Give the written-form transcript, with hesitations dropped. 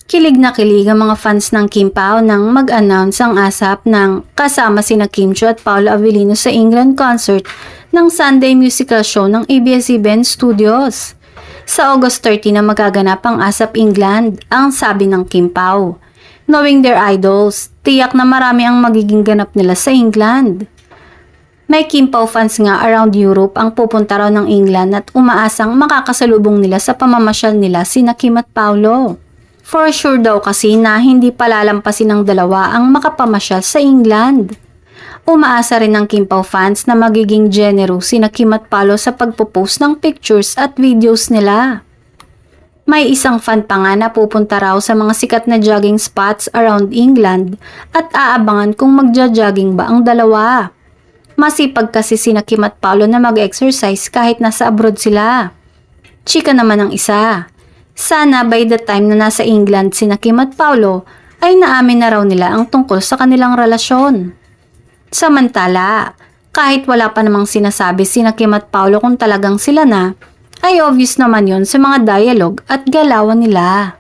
Kilig na kilig ang mga fans ng Kim Pao nang mag-announce ang ASAP ng kasama sina Kim Chiu at Paolo Avellino sa England concert ng Sunday musical show ng ABS-CBN Studios. Sa August 30 na magaganap ang ASAP England, ang sabi ng Kim Pao. Knowing their idols, tiyak na marami ang magiging ganap nila sa England. May Kim Pao fans nga around Europe ang pupunta raw ng England at umaasang makakasalubong nila sa pamamasyal nila sina Kim at Paolo. For sure daw kasi na hindi palalampasin ng dalawa ang makapamasyal sa England. Umaasa rin ng Kim Pao fans na magiging generous sina Kim at Paolo sa pagpo-post ng pictures at videos nila. May isang fan pa nga na pupunta raw sa mga sikat na jogging spots around England at aabangan kung magja-jogging ba ang dalawa. Masipag kasi sina Kim at Paolo na mag-exercise kahit nasa abroad sila. Chika naman ang isa. Sana by the time na nasa England sina Kim at Paolo ay naamin na raw nila ang tungkol sa kanilang relasyon. Samantala, kahit wala pa namang sinasabi sina Kim at Paolo kung talagang sila na, ay obvious naman yon sa mga dialogue at galawan nila.